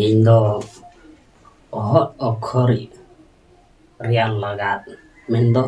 ᱤᱧ ᱫᱚ ᱚᱦᱚᱫ ᱚᱠᱠᱷᱚᱨ ᱨᱮᱭᱟᱜ ᱞᱟᱜᱟᱫ ᱢᱮᱱᱫᱚ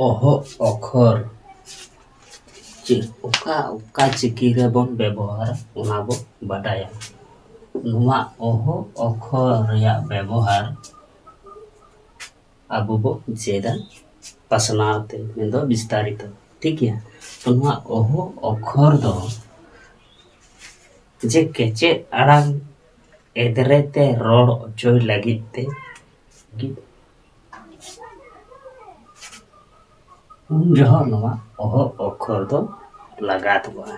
ᱚᱦᱚᱫ ᱚᱠᱠᱷᱚᱨ ᱚᱠᱟ ᱚᱠᱟ ᱪᱤᱠᱤ ᱨᱮᱵᱚᱱ ᱵᱮᱵᱚᱦᱟᱨᱟ ᱚᱱᱟ ᱵᱚ ᱵᱟᱰᱟᱭᱟ᱾ ᱱᱚᱣᱟ ᱚᱦᱚᱫ ᱚᱠᱠᱷᱚᱨ ᱨᱮᱭᱟᱜ ᱵᱮᱵᱚᱦᱟᱨ ᱟᱵᱚ ᱵᱚ ᱪᱮᱫᱟ ᱯᱟᱥᱱᱟᱣ ᱛᱮ ᱢᱮᱱᱫᱚ ᱵᱤᱥᱛᱟᱨᱤᱛᱚ ᱴᱷᱤᱠ ᱜᱮᱭᱟ᱾ ᱛᱚ ᱱᱚᱣᱟ ᱚᱦᱚᱫ ᱚᱠᱠᱷᱚᱨ ᱫᱚ ᱡᱮ ᱠᱮᱪᱮᱫ ᱟᱲᱟᱝ ᱮᱫᱽᱨᱮ ᱛᱮ ᱨᱚᱲ ᱦᱚᱪᱚᱭ ᱞᱟᱹᱜᱤᱫ ᱛᱮ ᱩᱱ ᱡᱚᱦᱚᱜ ᱱᱚᱣᱟ ᱚᱦᱚᱫ ᱚᱠᱠᱷᱚᱨ ᱫᱚ ᱞᱟᱜᱟᱛᱚᱜᱼᱟ᱾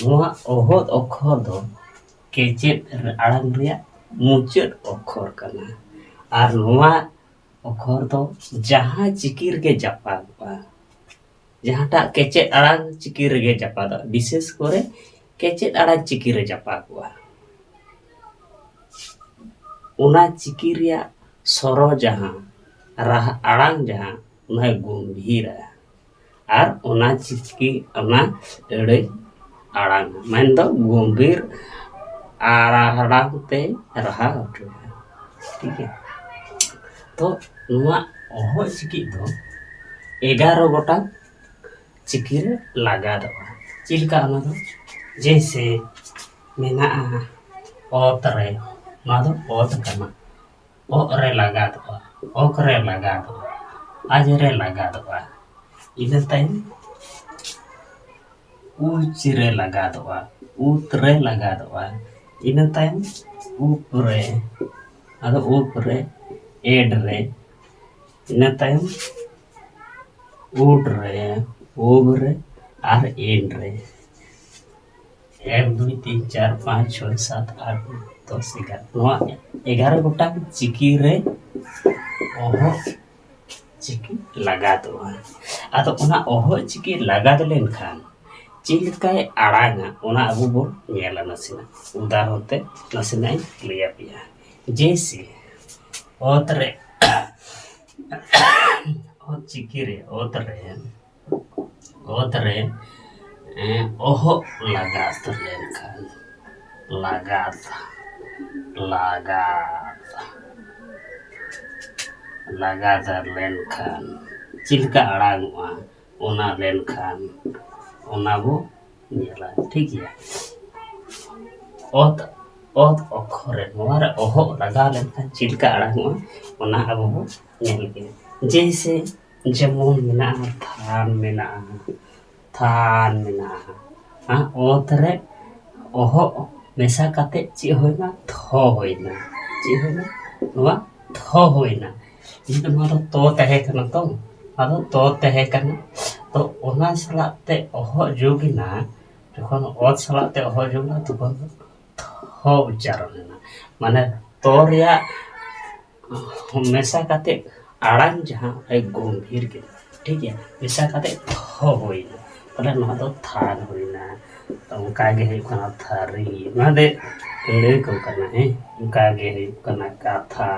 ᱱᱚᱣᱟ ᱚᱦᱚᱫ ᱚᱠᱠᱷᱚᱨ ᱫᱚ ᱠᱮᱪᱮᱫ ᱟᱲᱟᱝ ᱨᱮᱭᱟᱜ ᱢᱩᱪᱟᱹᱫ ᱚᱠᱠᱷᱚᱨ ᱠᱟᱱᱟ ᱟᱨ ᱱᱚᱣᱟ ᱚᱠᱠᱷᱚᱨ ᱫᱚ ᱡᱟᱦᱟᱸ ᱪᱤᱠᱤ ᱨᱮᱜᱮ ᱡᱟᱯᱟᱜᱚᱜᱼᱟ, ᱡᱟᱦᱟᱸᱴᱟᱜ ᱠᱮᱪᱮᱫ ᱟᱲᱟᱝ ᱪᱤᱠᱤ ᱨᱮᱜᱮ ᱡᱟᱯᱟᱜᱚᱜᱼᱟ, ᱵᱤᱥᱮᱥ ᱠᱚᱨᱮ ᱠᱮᱪᱮᱫ ᱟᱲᱟᱝ ᱪᱤᱠᱤ ᱨᱮ ᱡᱟᱯᱟᱜᱚᱜᱼᱟ᱾ ᱚᱱᱟ ᱪᱤᱠᱤ ᱨᱮᱭᱟᱜ ᱥᱚᱨᱚ ᱡᱟᱦᱟᱸ ᱨᱟᱦᱟ ᱟᱲᱟᱝ ᱡᱟᱦᱟᱸ ᱚᱱᱟ ᱜᱚᱢᱵᱷᱤᱨᱟ ᱟᱨ ᱚᱱᱟ ᱪᱤᱠᱤ ᱚᱱᱟ ᱟᱹᱲᱟᱹ ᱟᱲᱟᱝ ᱢᱮᱱᱫᱚ ᱜᱚᱢᱵᱷᱤᱨ ᱟᱲᱟᱝ ᱛᱮ ᱨᱟᱦᱟ ᱦᱚᱪᱚᱭᱟ ᱴᱷᱤᱠ ᱜᱮᱭᱟ᱾ ᱛᱚ ᱱᱚᱣᱟ ᱚᱦᱚᱫ ᱪᱤᱠᱤ ᱫᱚ 11 ᱜᱚᱴᱟᱝ ᱪᱤᱠᱤ ᱨᱮ ᱞᱟᱜᱟᱫᱚᱜᱼᱟ᱾ ᱪᱮᱫ ᱞᱮᱠᱟ ᱚᱱᱟ ᱫᱚ ᱡᱮᱭᱥᱮ ᱢᱮᱱᱟᱜᱼᱟ ᱚᱛ ᱨᱮ, ᱱᱚᱣᱟ ᱫᱚ ᱚᱛ ᱠᱟᱱᱟ, ᱚᱜ ᱨᱮ ᱞᱟᱜᱟᱫᱚᱜᱼᱟ, ᱚᱠ ᱨᱮ ᱞᱟᱜᱟᱫᱚᱜᱼᱟ, ᱟᱡ ᱨᱮ ᱞᱟᱜᱟᱫᱚᱜᱼᱟ, ᱤᱱᱟᱹ ᱛᱟᱭᱚᱢ ᱩᱪ ᱨᱮ ᱞᱟᱜᱟᱫᱚᱜᱼᱟ, ᱩᱛ ᱨᱮ ᱞᱟᱜᱟᱫᱚᱜᱼᱟ, ᱤᱱᱟᱹ ᱛᱟᱭᱚᱢ ᱩᱯ ᱨᱮ, ᱟᱫᱚ ᱩᱯ ᱨᱮ, ᱮᱰ ᱨᱮ, ᱤᱱᱟᱹ ᱛᱟᱭᱚᱢ ᱩᱰ ᱨᱮ, ᱩᱵ ᱨᱮ ᱟᱨ ᱮᱱ ᱨᱮ। 1 2 3 4 5 6 7 8 10 11 ᱱᱚᱣᱟ 11 ᱜᱚᱴᱟᱝ ᱪᱤᱠᱤ ᱨᱮ ᱚᱦᱚᱫ ᱪᱤᱠᱤ ᱞᱟᱜᱟᱫᱚᱜᱼᱟ। ᱟᱫᱚ ᱚᱱᱟ ᱚᱦᱚᱫ ᱪᱤᱠᱤ ᱞᱟᱜᱟᱫ ᱞᱮᱱᱠᱷᱟᱱ ᱪᱮᱫ ᱞᱮᱠᱟᱭ ᱟᱲᱟᱝᱟ ᱚᱱᱟ ᱟᱵᱚ ᱵᱚᱱ ᱧᱮᱞᱟ ᱱᱟᱥᱮᱱᱟᱜ ᱩᱫᱟᱦᱚᱨᱚᱱ ᱛᱮ ᱱᱟᱥᱮᱱᱟᱜ ᱤᱧ ᱞᱟᱹᱭ ᱟᱯᱮᱭᱟ। ᱡᱮᱭᱥᱮ ᱚᱛ ᱨᱮ ᱚᱛ ᱪᱤᱠᱤ ᱨᱮ ᱚᱛ ᱨᱮ ᱚᱦᱚᱫ ᱞᱟᱜᱟᱫ ᱞᱮᱱᱠᱷᱟᱱ ᱞᱟᱜᱟᱫ ᱞᱮᱱᱠᱷᱟᱱ ᱪᱮᱫ ᱞᱮᱠᱟ ᱟᱲᱟᱝᱚᱜᱼᱟ ᱚᱱᱟ ᱞᱮᱱᱠᱷᱟᱱ ᱚᱱᱟ ᱵᱚ ᱧᱮᱞᱟ ᱴᱷᱤᱠ ᱜᱮᱭᱟ। ᱚᱛ ᱚᱠᱠᱷᱚᱨ ᱨᱮ ᱱᱚᱣᱟ ᱨᱮ ᱚᱦᱚᱫ ᱞᱟᱜᱟᱣ ᱞᱮᱱᱠᱷᱟᱱ ᱪᱮᱫ ᱞᱮᱠᱟ ᱟᱲᱟᱝᱚᱜᱼᱟ ᱚᱱᱟ ᱟᱵᱚ ᱵᱚ ᱧᱮᱞ ᱜᱮᱭᱟ। ᱡᱮᱭᱥᱮ ᱡᱮᱢᱚᱱ ᱢᱮᱱᱟᱜᱼᱟ ᱛᱷᱟᱱ ᱢᱮᱱᱟᱜᱼᱟ, ᱚᱛ ᱨᱮ ᱚᱦᱚᱫ ᱢᱮᱥᱟ ᱠᱟᱛᱮᱫ ᱪᱮᱫ ᱦᱩᱭᱱᱟ ᱛᱷᱚ ᱦᱩᱭᱱᱟ। ᱪᱮᱫ ᱦᱩᱭᱱᱟ ᱱᱚᱣᱟ ᱛᱷᱚ ᱦᱩᱭᱱᱟ। ᱱᱚᱣᱟ ᱫᱚ ᱛᱚ ᱛᱟᱦᱮᱸ ᱠᱟᱱᱟ ᱛᱚ, ᱟᱫᱚ ᱛᱚ ᱛᱟᱦᱮᱸ ᱠᱟᱱᱟ ᱛᱚ ᱚᱱᱟ ᱥᱟᱞᱟᱜ ᱛᱮ ọᱦᱚᱫ ᱡᱳᱜ ᱮᱱᱟ, ᱡᱚᱠᱷᱚᱱ ᱚᱛ ᱥᱟᱞᱟᱜ ᱛᱮ ọᱦᱚᱫ ᱡᱳᱜ ᱮᱱᱟ ᱛᱚᱠᱷᱚᱱ ᱫᱚ ᱛᱷᱚ ᱩᱪᱪᱟᱨᱚᱱ ᱮᱱᱟ। ᱢᱟᱱᱮ ᱛᱚ ᱨᱮᱭᱟᱜ ᱢᱮᱥᱟ ᱠᱟᱛᱮᱫ ᱟᱲᱟᱝ ᱡᱟᱦᱟᱸ ᱜᱚᱢᱵᱷᱤᱨ ᱜᱮ ᱴᱷᱤক ᱜᱮᱭᱟ ᱢᱮᱥᱟ ᱠᱟᱛᱮᱫ ᱛᱷᱚ ᱦᱩᱭᱱᱟ, ᱛᱟᱦᱚᱞᱮ ᱱᱚᱣᱟ ᱫᱚ ᱛᱷᱟᱱ ᱦᱩᱭᱱᱟ। ᱚᱱᱠᱟᱜᱮ ᱦᱩᱭᱩᱜ ᱠᱟᱱᱟ ᱛᱷᱟᱹᱨᱤ, ᱱᱚᱣᱟ ᱫᱚ ᱟᱹᱲᱟᱹ ᱠᱚ ᱠᱟᱱᱟ ᱦᱮᱸ। ᱚᱱᱠᱟᱜᱮ ᱦᱩᱭᱩᱜ ᱠᱟᱱᱟ ᱠᱟᱛᱷᱟ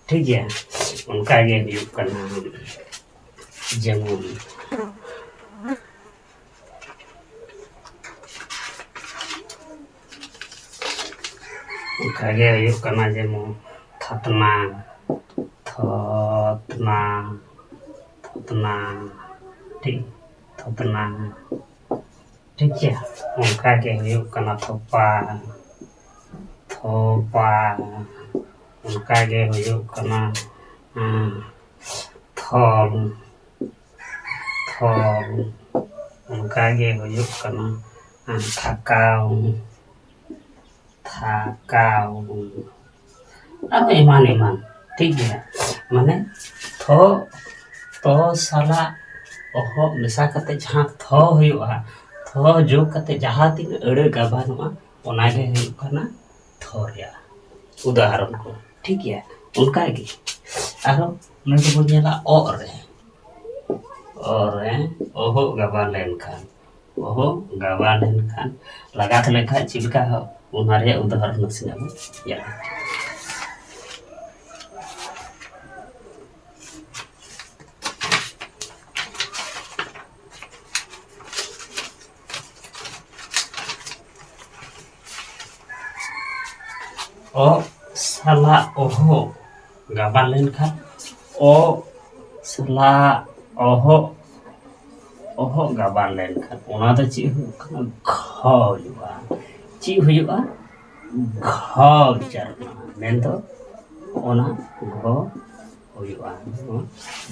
ᱴᱷᱤᱠ ᱜᱮᱭᱟ। ᱚᱱᱠᱟᱜᱮ ᱦᱩᱭᱩᱜ ᱠᱟᱱᱟ ᱡᱮᱢᱚᱱ ᱚᱱᱠᱟᱜᱮ ᱦᱩᱭᱩᱜ ᱠᱟᱱᱟ ᱡᱮᱢᱚᱱ ᱛᱷᱚᱛᱱᱟ, ᱛᱷᱚᱛᱱᱟ ᱴᱷᱤᱠ ᱛᱷᱚᱛᱱᱟ ᱴᱷᱤᱠ ᱜᱮᱭᱟ। ᱚᱱᱠᱟᱜᱮ ᱦᱩᱭᱩᱜ ᱠᱟᱱᱟ ᱛᱷᱚᱯᱟ, ᱚᱱᱠᱟᱜᱮ ᱦᱩᱭᱩᱜ ᱠᱟᱱᱟ ᱛᱷᱚᱞ, ᱚᱱᱠᱟᱜᱮ ᱦᱩᱭᱩᱜ ᱠᱟᱱᱟ ᱛᱷᱟᱠᱟᱣ, ᱟᱨ ᱮᱢᱟᱱ ᱴᱷᱤक ᱜᱮᱭᱟ। ᱢᱟᱱᱮ ᱛᱚ ᱥᱟᱞᱟᱜ ọᱦᱚᱫ ᱢᱮᱥᱟ ᱠᱟᱛᱮᱫ ᱡᱟᱦᱟᱸ ᱛᱷᱚ ᱦᱩᱭᱩᱜᱼᱟ, ᱛᱷᱚ ᱡᱳᱜ ᱠᱟᱛᱮᱫ ᱡᱟᱦᱟᱸ ᱛᱤᱱᱟᱹᱜ ᱟᱹᱲᱟᱹ ᱜᱟᱵᱟᱱᱚᱜᱼᱟ ᱚᱱᱟᱜᱮ ᱦᱩᱭᱩᱜ ᱠᱟᱱᱟ ᱛᱷᱚ ᱨᱮᱭᱟᱜ ᱩᱫᱟᱦᱚᱨᱚᱱ ᱠᱚ ᱴᱷᱤᱠ ᱜᱮᱭᱟ। ᱚᱱᱠᱟᱜᱮ ᱟᱨᱦᱚᱸ ᱱᱚᱰᱮ ᱵᱚᱱ ᱧᱮᱞᱟ ᱚᱜ ᱨᱮ ọᱦᱚᱫ ᱜᱟᱵᱟᱱ ᱞᱮᱱᱠᱷᱟᱱ ᱞᱟᱜᱟᱛ ᱞᱮᱱᱠᱷᱟᱱ ᱪᱮᱫ ᱞᱮᱠᱟ ᱚᱱᱟ ᱨᱮᱭᱟᱜ ᱩᱫᱟᱦᱚᱨᱚᱱ ᱱᱟᱥᱮᱱᱟᱜ ᱵᱚᱱ ᱧᱮᱞᱟ। o sala oho gaban lenkhan o sala oho oho gaban lenkhan ona do chi huyuk kana kho huyuga chi huyuga kho bicarna mendo ona go huyuga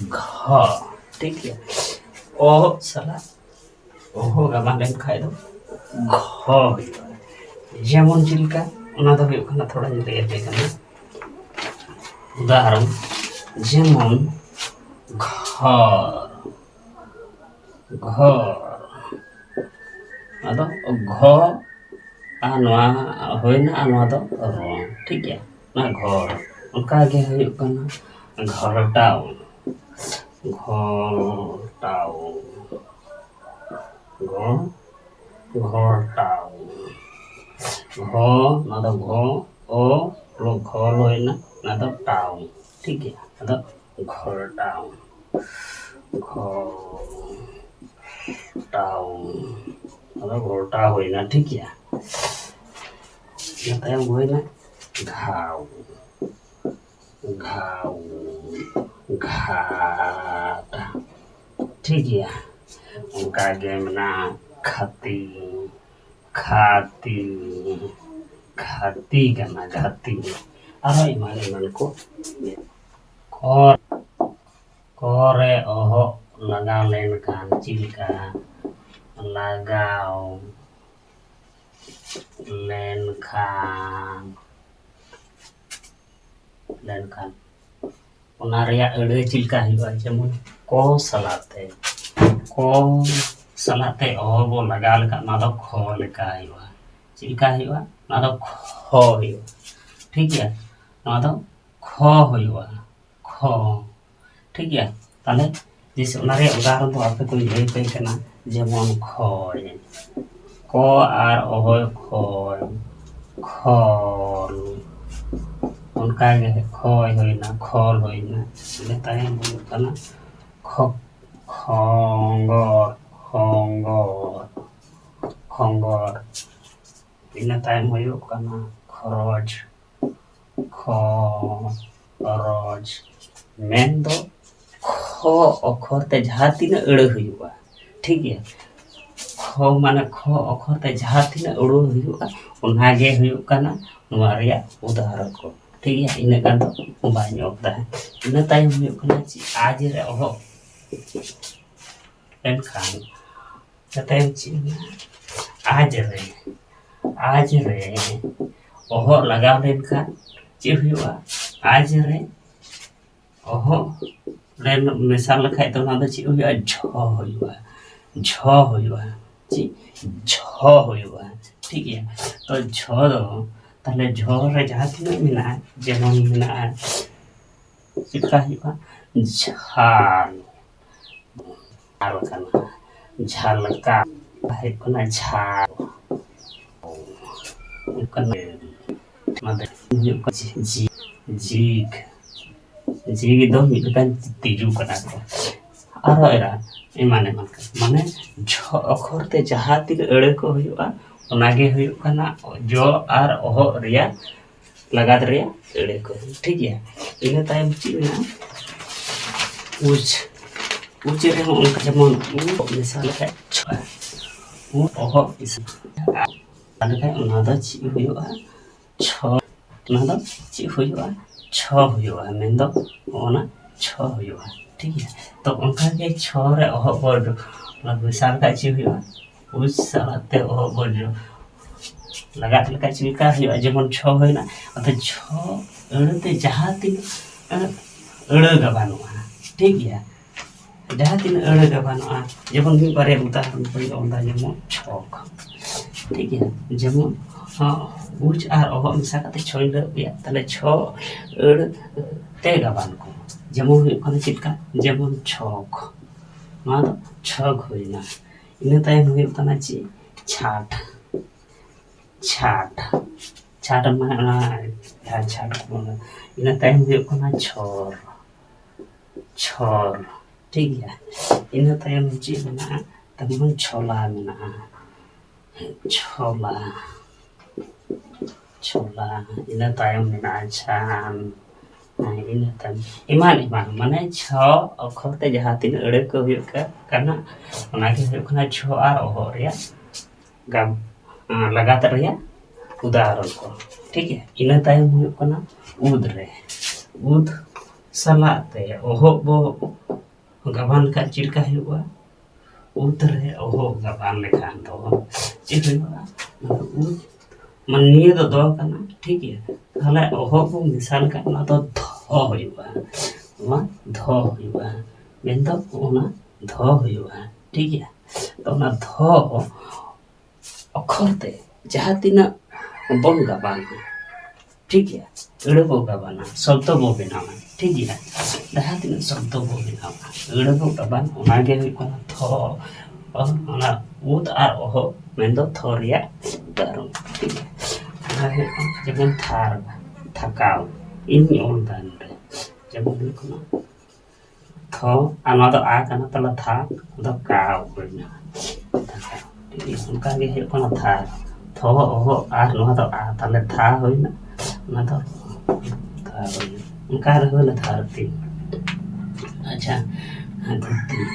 kho ठीक है o sala oho gaban lenkhan do kho huyuga যেমন Chilka ona do huyuk kana thoda jodi ete kana udaharon যেমন ঘর ঘর ᱟᱫᱚ ᱜᱷᱚ ᱟᱨ ᱱᱚᱣᱟ ᱦᱩᱭᱱᱟ ᱟᱨ ᱱᱚᱣᱟ ᱫᱚ ᱨᱚᱝ ᱴᱷᱤᱠ ᱜᱮᱭᱟ ᱚᱱᱟ ᱜᱷᱚᱨ ᱚᱱᱠᱟ ᱜᱮ ᱦᱩᱭᱩᱜ ᱠᱟᱱᱟ ᱜᱷᱚᱨᱴᱟᱣ ᱜᱷᱚᱨᱴᱟᱣ ᱜᱷᱚᱨᱴᱟᱣ घो ना तो घो ओ लो घो लोइना ना तो टाउ ठीक है ना तो घोर टाउ घो टाउ ना तो घोर टाउ होइना ठीक है ना तो होइना घाव घाव घाट ठीक है उनका गेम ना खाती खाती खाती करना खाती और इमान को कोरे ओहो लगा लेन कान चिलका लगाओ लेन Khan ona reyak ede cilka hiwa jemun ko salate oh bo laga leka na do kho leka hiwa cilka hiwa na do kho hiwa ठीक है ना तो kho hiwa kho ठीक है ताले जिस ona reyak udaharon to ape ko lay pe kana jemon khoy ko ar oh khoy khol उनका खोय होइना खोल होइना लेता है बोलना खो खोंगोर खोंगोर खोंगोर इन टाइम होयो kana खरोज खरोज मेन दो खो अखर ते जहां तीन अड़ हुआ ठीक है खो माने खो अखर ते जहां तीन अड़ हुआ उना गे हुयो kana नुआ रिया उदाहरण को ठीक है इन गान तो बाय होता है इन टाइम हुयो kana ची आज रे ओहो एन खान टाइम ची आज रे ओहो लगा लेन खान ची हुआ आज रे ओहो लेन मिसाल लखाय तो ना ची हुआ झ हुआ ची झ हुआ ठीक है तो झ दो ताले झोरे जहां तीन मिना जेमन मिना चिका हुआ झाल झाल kana झलका है kana झाल kana made जी जीग जीग दो मिलkan तिजु kana आरो एरा माने झ अखर ते जहां तीन अड़े को हुआ ओनागे हुयो kana जो आर ओहो रिया लगात रिया एड़े को ठीक है इन टाइम चिना उच रे उनका जेमन मिसाल है ओहो इस अलग ओना द ची हुयो छ ना द ची हुयो छ हुयो मेन दो ओना छ हुयो ठीक है तो उनका के छ रे ओहो बोल मिसाल का ची हुयो उस सालते ओहो बोल लगा लगा चिलका हुआ जेमन छ होइना अते छ अड़ते जहां तीन अड़गा बानुआ ठीक है जहां तीन अड़गा बानुआ जेमन भी बारे उदाहरण पई ओंदा जेमन छक ठीक है जेमन हां उच आर ओहो मिसा कते छय बिया तले छ अड़ ते गाबान को जेमन हुई kana चिलका जेमन छक मा दो छक होइना इन टाइम हुई kana ची छाट छाट छाट माना छाट इन टाइम हुई kana छोर छोर ठीक है इन टाइम ची ना तमन छोला ना छोला छोला ina tayong minachan ina tan iman iman mane cho अक्षर ते जहाँ तीन अड़े को हुई का करना उनाके हुई करना छो आर ओहो रिया गम लगातार रिया उदाहरण को ठीक है ina tayong हुई करना उद रे उद सलाते ओहो बो गबान का चिरका हुआ उद रे ओहो गबान लेखान तो चिर हुआ उद मन निये तो दो करना ठीक है ताले ओहो को मिसाल करना तो धो हुआ मा धो हुआ मेन तो ओना धो हुआ ठीक है तो ना धो अक्षर ते जहाँ तीना बन गबान ठीक है अड़े बो गबाना शब्द बो बनावा ठीक है जहाँ तीना शब्द बो बनावा अड़े बो गबान उनागे हुई करना धो और उद आर ओहो मेन तो थोरिया दारुं ठीक है जेमन थार थकाव इन ओलदान रे जेमन को थो आना तो आ करना तला था तो काव होइना ठीक उनका के हे कोना था थो ओहो आ नो तो आ तले था होइना ना तो था होइना उनका रे होना था ती अच्छा धुती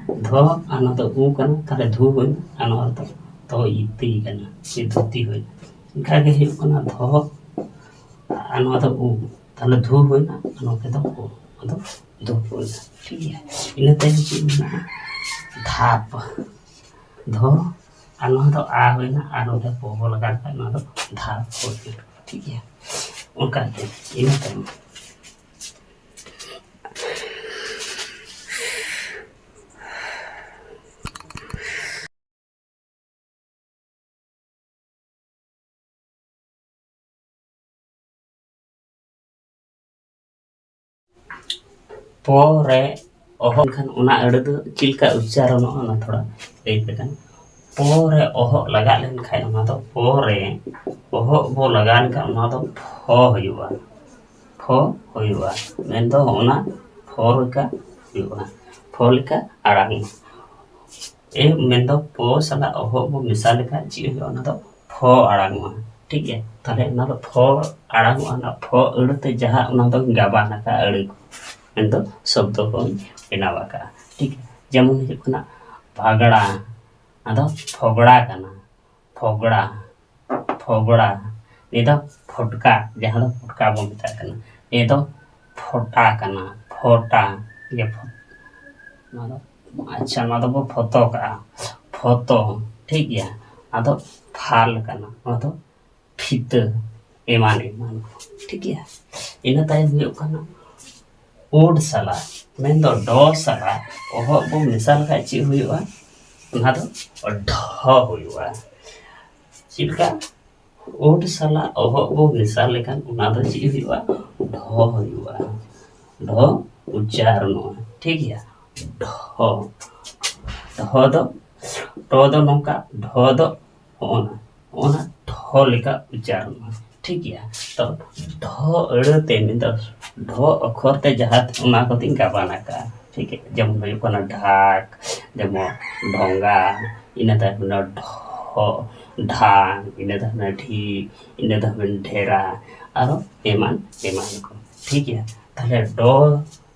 धो आना तो ऊ करना तले धु होइना आना तो इती करना ये धुती होइना उनका के हे कोना धो आना तो ऊ तले धु होइना आना के तो ऊ तो धु होइना ठीक है इन तय चिना धाप धो आना तो आ होइना आना तो पोगो लगा का ना तो धाप होइना ठीक है उनका के इन तय पोरे ओहो खान उना अड़े दो चिलका उच्चारण ना थोड़ा देख लेकिन पोरे ओहो लगा लेन खाए उना तो पोरे ओहो वो लगान का उना तो फो हुआ मेन तो उना फोर का हुआ फोल का आड़ांग ए मेन तो पो सला ओहो वो मिसाल का ची हुआ ना तो फो आड़ांग ठीक है ताले ना तो फो आड़ांग ना फो अड़ते जहाँ उना तो गाबाना का अड़े तो शब्द को बनावा का ठीक है जेमन हुना भागड़ा अदो फोगड़ा कना फोगड़ा फोगड़ा ये तो फटका जहाँ तो फटका बो मेता कना ये तो फोटा कना फोटा ये ना तो अच्छा ना तो वो फोटो का फोटो ठीक है अदो फाल कना ना तो फित एमान एमान ठीक है इन ताय हुयो कना ओड सला मेन दो डो सला ओहो बो मिसाल का ची हुआ ना तो ढ हुआ चिलका ओड सला ओहो बो मिसाल लेकिन ना तो ची हुआ ढ हुआ ढ उच्चारण ठीक है ढ ढ दो नौका ढ दो ओना ओना ढ लेका उच्चारण ठीक है तो ढ अड़ते में तो ढ अक्षर ते जहाँ उना को तीन का बना का ठीक है जब हुई को ना ढाक जब ढोंगा इन्हें तो ना ढ ढान इन्हें तो ना ढी इन्हें तो ना ढेरा आरो एमान एमान को ठीक है ताले डो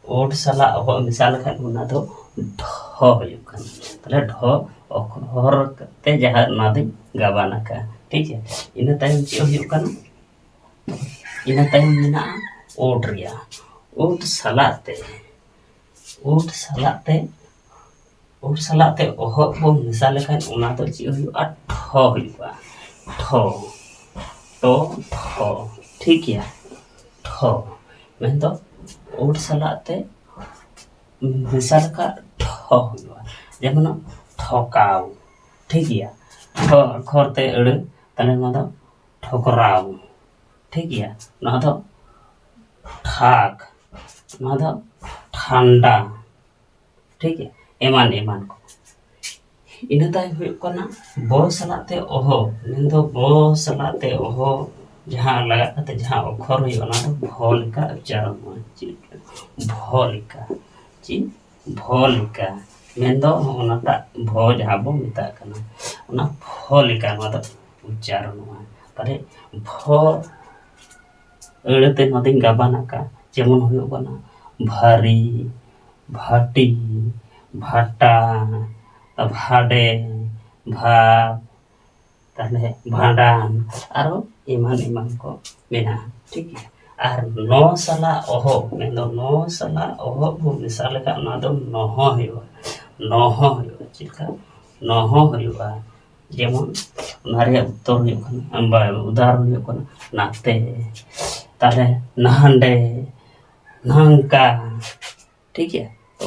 ओड सला ओ मिसाल का उना तो ढ हुई का ताले ढ अक्षर ते जहाँ ना तीन गाबाना का ठीक है इन्हें टाइम क्यों हुई का ina tayong mina oat ria oat salate oho bo misal kan una to chi hu a tho huwa tho to tho ठीक है tho मैं तो oat salate misal का tho हुआ जेमन ठोकाव ठीक है ठो खरते अड़े तने मतलब ठोकराव ठीक है ना तो ठाक ना तो ठंडा ठीक है एमान एमान को इन ताय हुई करना बो सलाते ओहो इन तो बो सलाते ओहो जहाँ लगा करते जहाँ अक्षर हुई ना तो भोल का उच्चारण भोल का मेन दो ओनाटा भो जहाँ बो मिता करना ओना भोल का मतलब उच्चारण ᱛᱟᱦᱞᱮ ᱵᱷᱚ ᱟᱹᱲᱟᱹᱛᱮ ᱱᱚᱣᱟ ᱫᱚᱧ ᱜᱟᱵᱟᱱ ᱟᱠᱟᱜᱼᱟ ᱡᱮᱢᱚᱱ ᱦᱩᱭᱩᱜ ᱠᱟᱱᱟ ᱵᱷᱟᱹᱨᱤ, ᱵᱷᱟᱹᱴᱤ, ᱵᱷᱟᱴᱟ, ᱵᱷᱟᱰᱮ, ᱵᱷᱟᱵᱽ, ᱛᱟᱦᱞᱮ ᱵᱷᱟᱸᱰᱟᱱ ᱟᱨᱚ ᱮᱢᱟᱱ ᱠᱚ ᱢᱮᱱᱟᱜᱼᱟ ᱴᱷᱤᱠ ᱜᱮᱭᱟ᱾ ᱟᱨ ᱱᱚ ᱥᱟᱞᱟᱜ ᱚᱦᱚᱵ ᱢᱮᱱᱫᱚ ᱱᱚ ᱥᱟᱞᱟᱜ ᱚᱦᱚᱵ ᱵᱚᱱ ᱢᱮᱥᱟ ᱞᱮᱠᱷᱟᱱ ᱚᱱᱟ ᱫᱚ ᱱᱚᱦᱚ ᱦᱩᱭᱩᱜᱼᱟ᱾ ᱱᱚᱦᱚ ᱦᱩᱭᱩᱜᱼᱟ ᱪᱮᱫ ᱞᱮᱠᱟ? ᱱᱚᱦᱚ ᱦᱩᱭᱩᱜᱼᱟ ᱡᱮᱢᱚᱱ ᱚᱱᱟ ᱨᱮᱭᱟᱜ ᱩᱛᱛᱚᱨ ᱦᱩᱭᱩᱜ ᱠᱟᱱᱟ ᱩᱫᱟᱦᱚᱨᱚᱱ ᱦᱩᱭᱩᱜ ᱠᱟᱱᱟ ᱱᱟᱛᱮ, ᱛᱟᱦᱞᱮ ᱱᱟᱦᱟᱸᱰᱮ, ᱱᱟᱝᱠᱟ ᱴᱷᱤᱠ ᱜᱮᱭᱟ᱾ ᱛᱚ